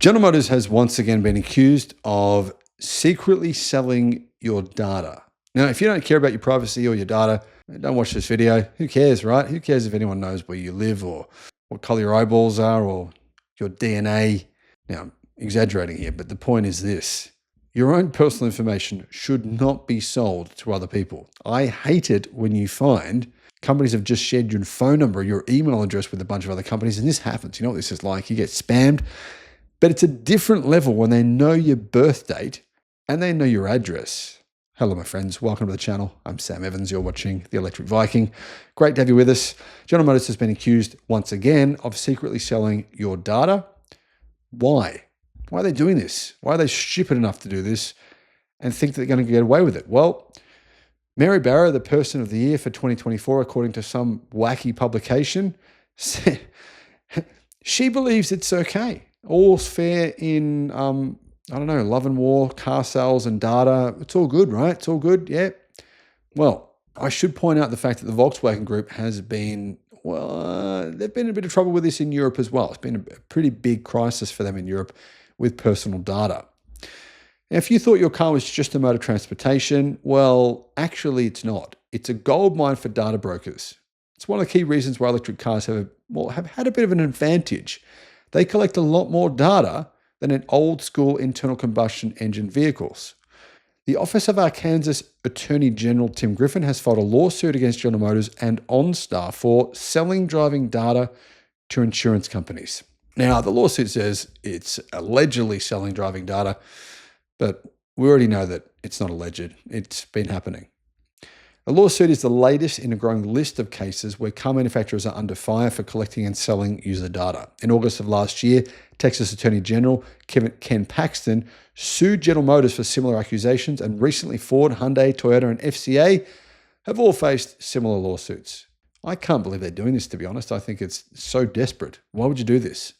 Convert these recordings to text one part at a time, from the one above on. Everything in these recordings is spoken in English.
General Motors has once again been accused of secretly selling your data. Now, if you don't care about your privacy or your data, don't watch this video. Who cares, right? Who cares if anyone knows where you live or what color your eyeballs are or your DNA? Now, I'm exaggerating here, but the point is this. Your own personal information should not be sold to other people. I hate it when you find companies have just shared your phone number, your email address with a bunch of other companies, and this happens. You know what this is like? You get spammed. But it's a different level when they know your birth date and they know your address. Hello, my friends. Welcome to the channel. I'm Sam Evans. You're watching The Electric Viking. Great to have you with us. General Motors has been accused once again of secretly selling your data. Why? Why are they doing this? Why are they stupid enough to do this and think that they're going to get away with it? Well, Mary Barra, the person of the year for 2024, according to some wacky publication, said she believes it's okay. All's fair in, love and war, car sales and data. It's all good, right? It's all good, yeah. Well, I should point out the fact that the Volkswagen Group has been, they've been in a bit of trouble with this in Europe as well. It's been a pretty big crisis for them in Europe with personal data. Now, if you thought your car was just a mode of transportation, well, actually it's not. It's a goldmine for data brokers. It's one of the key reasons why electric cars have had a bit of an advantage. They collect a lot more data than in old school internal combustion engine vehicles. The Office of Arkansas Attorney General Tim Griffin has filed a lawsuit against General Motors and OnStar for selling driving data to insurance companies. Now, the lawsuit says it's allegedly selling driving data, but we already know that it's not alleged. It's been happening. A lawsuit is the latest in a growing list of cases where car manufacturers are under fire for collecting and selling user data. In August of last year, Texas Attorney General Ken Paxton sued General Motors for similar accusations, and recently Ford, Hyundai, Toyota, and FCA have all faced similar lawsuits. I can't believe they're doing this, to be honest. I think it's so desperate. Why would you do this?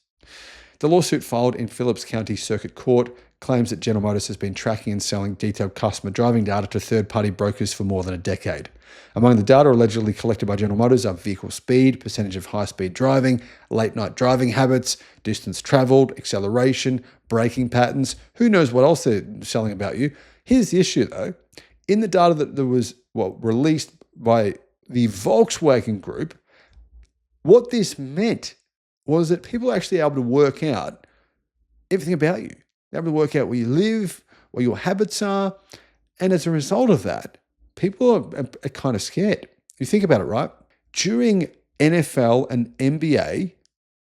The lawsuit filed in Phillips County Circuit Court claims that General Motors has been tracking and selling detailed customer driving data to third-party brokers for more than a decade. Among the data allegedly collected by General Motors are vehicle speed, percentage of high-speed driving, late-night driving habits, distance traveled, acceleration, braking patterns. Who knows what else they're selling about you? Here's the issue, though. In the data that was released by the Volkswagen Group, what this meant was that people are actually able to work out everything about you. They're able to work out where you live, what your habits are. And as a result of that, people are kind of scared. You think about it, right? During NFL and NBA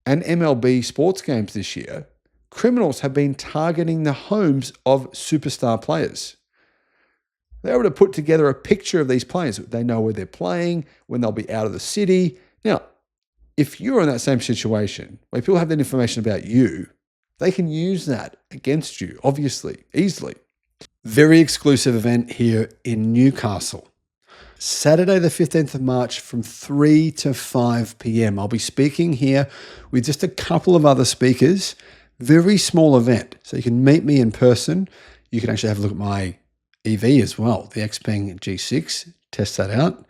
and MLB sports games this year, criminals have been targeting the homes of superstar players. They're able to put together a picture of these players. They know where they're playing, when they'll be out of the city. Now, if you're in that same situation where people have that information about you, they can use that against you, obviously, easily. Very exclusive event here in Newcastle. Saturday, the 15th of March from 3 to 5 p.m. I'll be speaking here with just a couple of other speakers. Very small event. So you can meet me in person. You can actually have a look at my EV as well, the Xpeng G6. Test that out.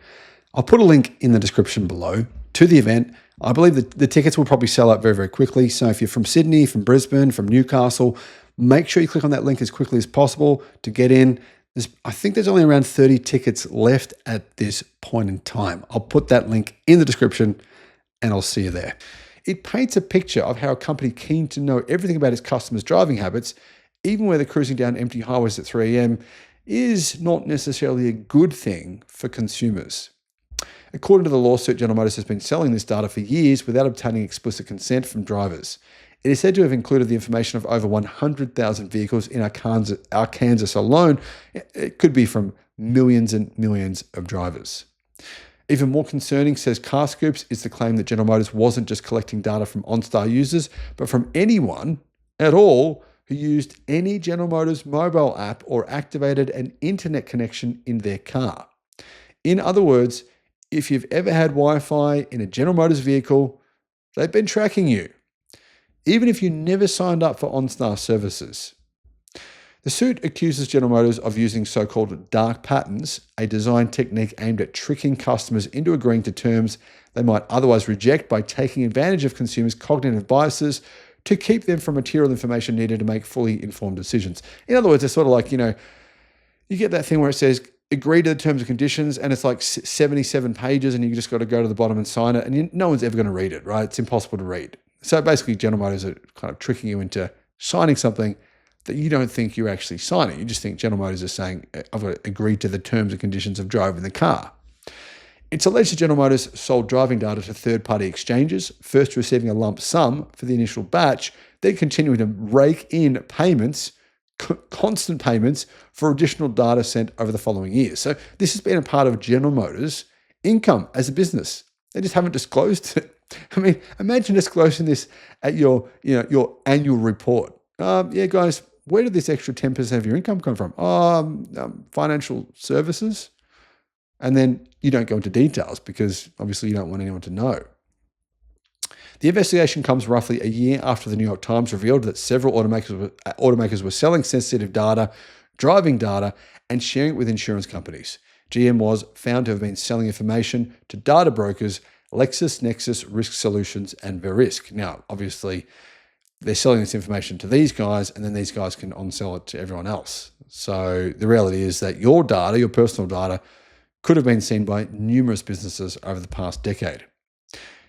I'll put a link in the description below to the event. I believe that the tickets will probably sell out very, very quickly. So if you're from Sydney, from Brisbane, from Newcastle, make sure you click on that link as quickly as possible to get in. I think there's only around 30 tickets left at this point in time. I'll put that link in the description and I'll see you there. It paints a picture of how a company keen to know everything about its customers' driving habits, even where they're cruising down empty highways at 3 a.m., is not necessarily a good thing for consumers. According to the lawsuit, General Motors has been selling this data for years without obtaining explicit consent from drivers. It is said to have included the information of over 100,000 vehicles in Arkansas alone. It could be from millions and millions of drivers. Even more concerning, says Car Scoops, is the claim that General Motors wasn't just collecting data from OnStar users, but from anyone at all who used any General Motors mobile app or activated an internet connection in their car. In other words, if you've ever had Wi-Fi in a General Motors vehicle, they've been tracking you, even if you never signed up for OnStar services. The suit accuses General Motors of using so-called dark patterns, a design technique aimed at tricking customers into agreeing to terms they might otherwise reject by taking advantage of consumers' cognitive biases to keep them from material information needed to make fully informed decisions. In other words, it's sort of like, you get that thing where it says, agree to the terms and conditions, and it's like 77 pages, and you just got to go to the bottom and sign it, and no one's ever going to read it, right? It's impossible to read. So basically, General Motors are kind of tricking you into signing something that you don't think you're actually signing. You just think General Motors is saying, I've got to agree to the terms and conditions of driving the car. It's alleged that General Motors sold driving data to third-party exchanges, first receiving a lump sum for the initial batch, then continuing to rake in payments, constant payments for additional data sent over the following years. So this has been a part of General Motors' income as a business. They just haven't disclosed it. I mean, imagine disclosing this at your annual report. Yeah, guys, where did this extra 10% of your income come from? Financial services. And then you don't go into details because obviously you don't want anyone to know. The investigation comes roughly a year after the New York Times revealed that several automakers were selling sensitive data, driving data, and sharing it with insurance companies. GM was found to have been selling information to data brokers LexisNexis, Risk Solutions, and Verisk. Now, obviously, they're selling this information to these guys, and then these guys can on-sell it to everyone else. So the reality is that your data, your personal data, could have been seen by numerous businesses over the past decade.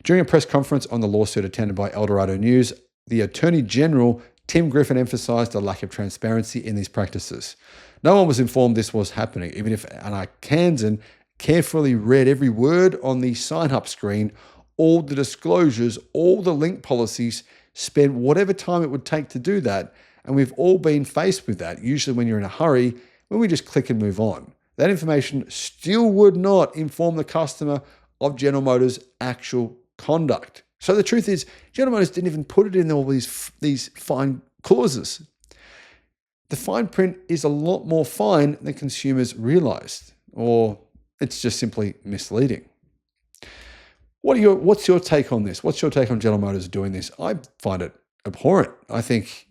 During a press conference on the lawsuit attended by Eldorado News, the Attorney General, Tim Griffin, emphasized the lack of transparency in these practices. No one was informed this was happening, even if an Arkansan carefully read every word on the sign-up screen, all the disclosures, all the link policies, spent whatever time it would take to do that. And we've all been faced with that, usually when you're in a hurry, when we just click and move on. That information still would not inform the customer of General Motors' actual conduct. So the truth is, General Motors didn't even put it in all these fine clauses. The fine print is a lot more fine than consumers realized, or it's just simply misleading. What's your take on this? What's your take on General Motors doing this? I find it abhorrent. I think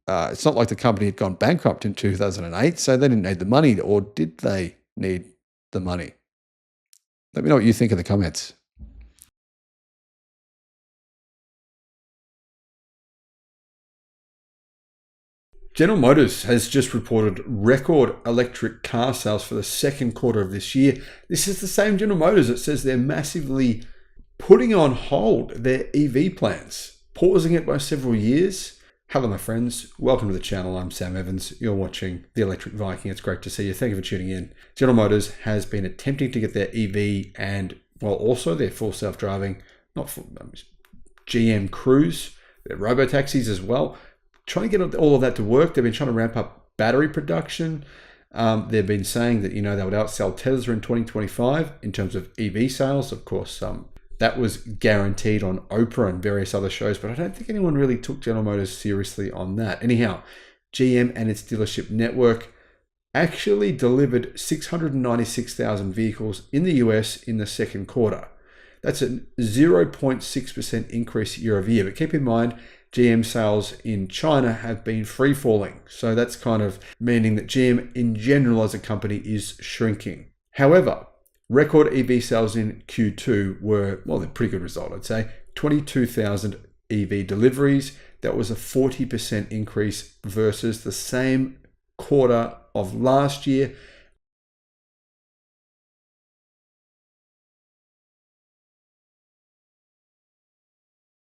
it's not like the company had gone bankrupt in 2008, so they didn't need the money, or did they need the money? Let me know what you think in the comments. General Motors has just reported record electric car sales for the second quarter of this year. This is the same General Motors that says they're massively putting on hold their EV plans, pausing it by several years. Hello, my friends. Welcome to the channel. I'm Sam Evans. You're watching the Electric Viking. It's great to see you. Thank you for tuning in. General Motors has been attempting to get their EV and, well, also their full self-driving, not full, GM Cruise, their robo-taxis as well, trying to get all of that to work. They've been trying to ramp up battery production. They've been saying that, they would outsell Tesla in 2025 in terms of EV sales. Of course, that was guaranteed on Oprah and various other shows, but I don't think anyone really took General Motors seriously on that. Anyhow, GM and its dealership network actually delivered 696,000 vehicles in the US in the second quarter. That's a 0.6% increase year over year. But keep in mind, GM sales in China have been free falling. So that's kind of meaning that GM in general as a company is shrinking. However, record EV sales in Q2 were, well, a pretty good result, I'd say. 22,000 EV deliveries. That was a 40% increase versus the same quarter of last year.